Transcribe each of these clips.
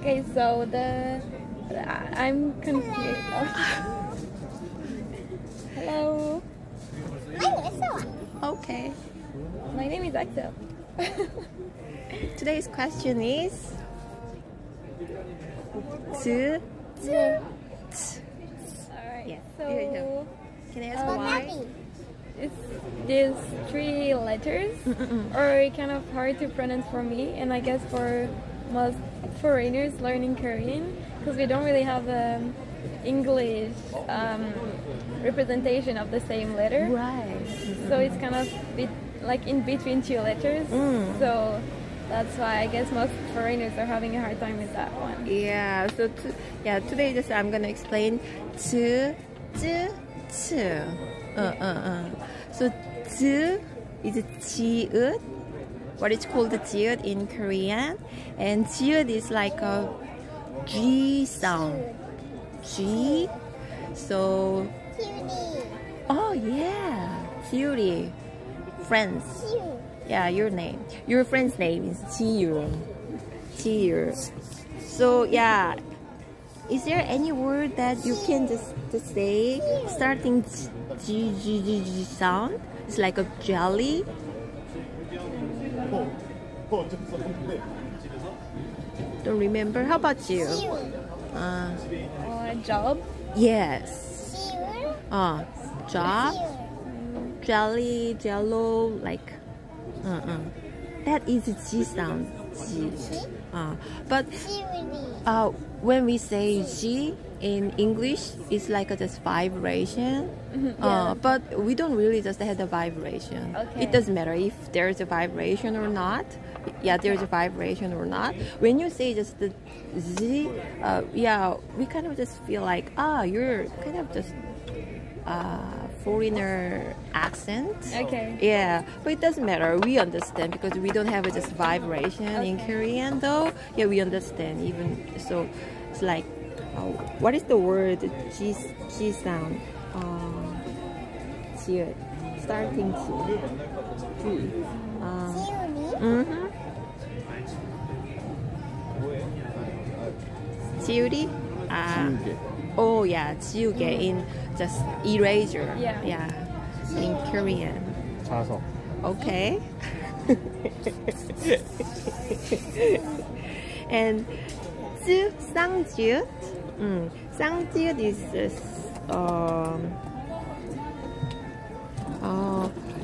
Okay, so I'm confused. Hello. Okay. My name is Axel. Today's question is 즈. Alright. Yeah. So Can I ask why? it's these three letters are kind of hard to pronounce for me, and I guess for most foreigners learning Korean, because we don't really have English representation of the same letter. Right. So it's kind of like in between two letters. So that's why I guess most foreigners are having a hard time with that one. Yeah. So today just I'm gonna explain 즈, 즈, 츠. So 즈 is 지읒. What is called 지읒 in Korean, and 지읒 is like a G sound. G. So. Oh yeah, 지율이. Friends. Yeah, your name. Your friend's name is 지율. 지율. So yeah, is there any word that you can just say starting G sound? It's like a jelly. Don't remember. How about you? Or job. Yes. Job. Jelly, jello, like. That is G sound. G. But when we say G in English, it's like just vibration. Yeah. But we don't really just have the vibration. Okay. It doesn't matter if there's a vibration or not. Yeah, there's a vibration or not. When you say just the Z, we kind of just feel like, you're kind of just foreigner accent. Okay. Yeah, but it doesn't matter. We understand because we don't have just vibration in Korean though. Yeah, we understand even so. It's like, what is the word G sound? 지읒. Starting G. 지우리? Oh yeah, 지우개 in just eraser. Yeah. In Korean. 자석. Okay. And 즈, 쌍지읒. 쌍지읒 is just,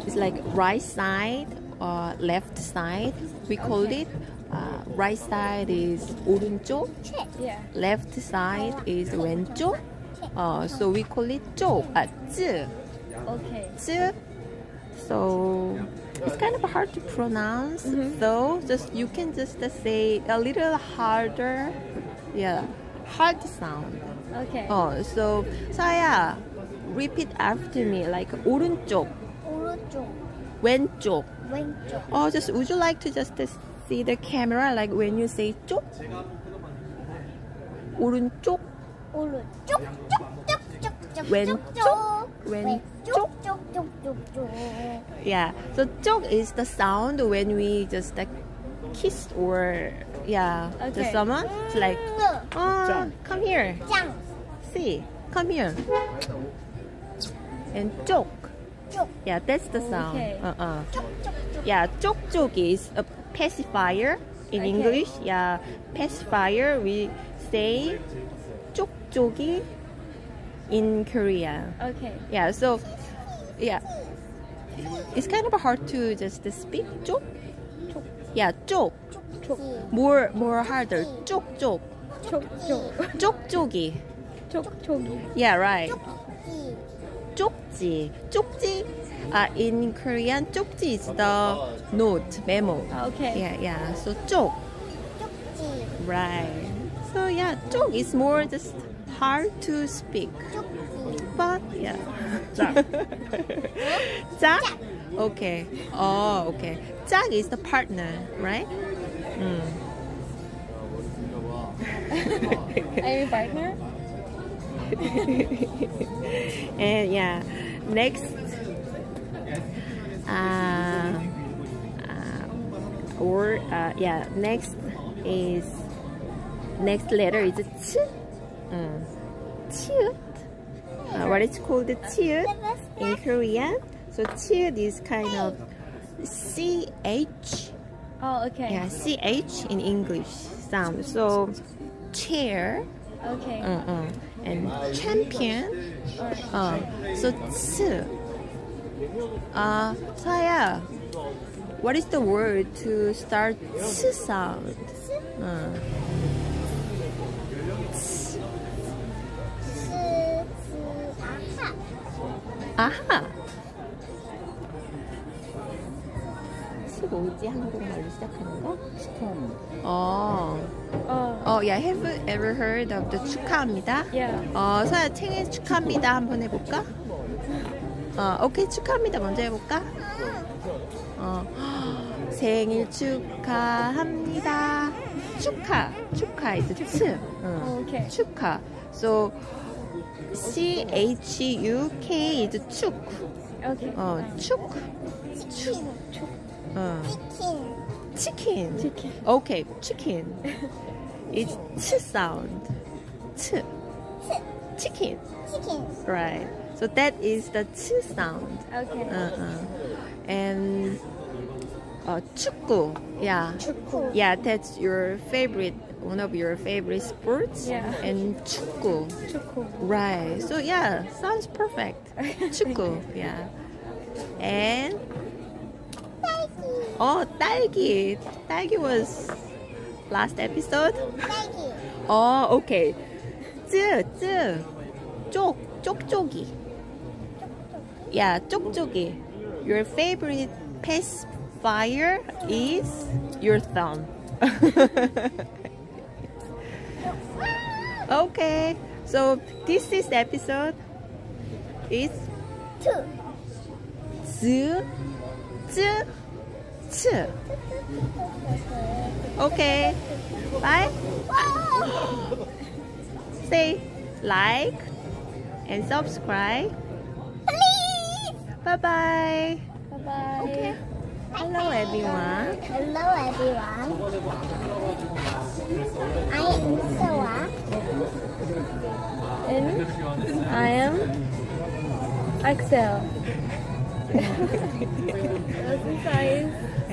it's like right side or left side. We call it. Right side is 오른쪽. Yeah. Left side is 왼쪽. So we call it 쪽. 쯔. Okay. 쯔. So it's kind of hard to pronounce, though. Just you can just say a little harder. Yeah, hard sound. Okay. So Saya, repeat after me like 오른쪽, 오른쪽, 왼쪽. 왼쪽, Just would you like to just see the camera like when you say 쪽? 오른쪽, 오른쪽, 쪽쪽쪽쪽쪽, 왼쪽, 왼쪽. 쪽쪽쪽쪽쪽. Yeah, so 쪽 is the sound when we just like kiss or Okay. to someone. It's like, come here, 짱, see, come here. And 쪽. 쪽, Yeah, that's the sound. Okay. 쪽쪽쪽. Yeah, 쪽쪽 is a pacifier in Okay. English. Yeah, pacifier we say 쪽쪽이 in Korea. Okay. Yeah, so yeah, it's kind of hard to just speak 쪽. Yeah, 쪽. More harder. 쪽쪽. 쪽쪽. 쪽쪽이. 쪽쪽이. Yeah, right. 쪽지, 쪽지. In Korean, 쪽지 is the note, memo. Okay. Yeah. So 쪽. 쪽지, Right. So yeah, 쪽 is more just hard to speak. 쪽지. But yeah. 짝. Okay. Okay. 짝 is the partner, right? Are you a partner? And yeah, next next is next letter is 치. 치읓. What is called 치읓 in Korean? So 치읓 is kind of CH. Oh, okay. Yeah, CH in English sound. So chair. Okay. And champion. So 치. Saya, what is the word to start 치 sound? 아하. 뭐지 한국말로 시작하는 거? Yeah. Have you ever heard of the 축하합니다? Yeah. 서야 생일 축하합니다 한번 해볼까? 오케이 축하합니다 먼저 해볼까? 생일 축하합니다. 축하 is 츠. Okay. 축하. So CHUK is 축. Okay. 축. 치킨. 치킨. Okay, chicken. It's 치 sound. 치. Chicken. 치킨. Right. So that is the 치 sound. Okay. And 축구. Yeah. 축구. Yeah, that's your favorite, one of your favorite sports. Yeah. And 축구. 축구. Right. So yeah, sounds perfect. 축구. Yeah. And 딸기. 딸기 was last episode. 딸기. Okay. 쯔. 쪽쪽이. Yeah, 쪽쪽이. Your favorite pacifier is your thumb. Okay. So this is episode is 쯔. Okay. Bye. Say like and subscribe. Please. Bye-bye. Bye-bye. Okay. Hello everyone. Hello everyone. I am Soa. And I am Axel. Since I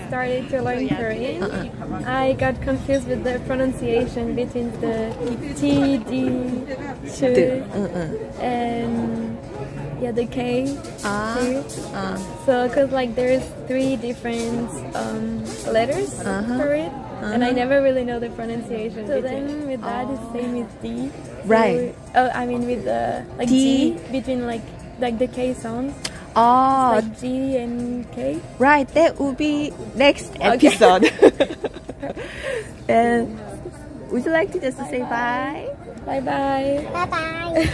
started to learn Korean, I got confused with the pronunciation between the T, D, Ch, and the K. So, cause like there's 3 different letters for it, and I never really know the pronunciation. So then with that, it's same with D. Right. So, I mean with the like D. D between like the K sounds. Oh, Like G and K? right. That will be next episode. And would you like to just say bye? Bye bye. Bye bye.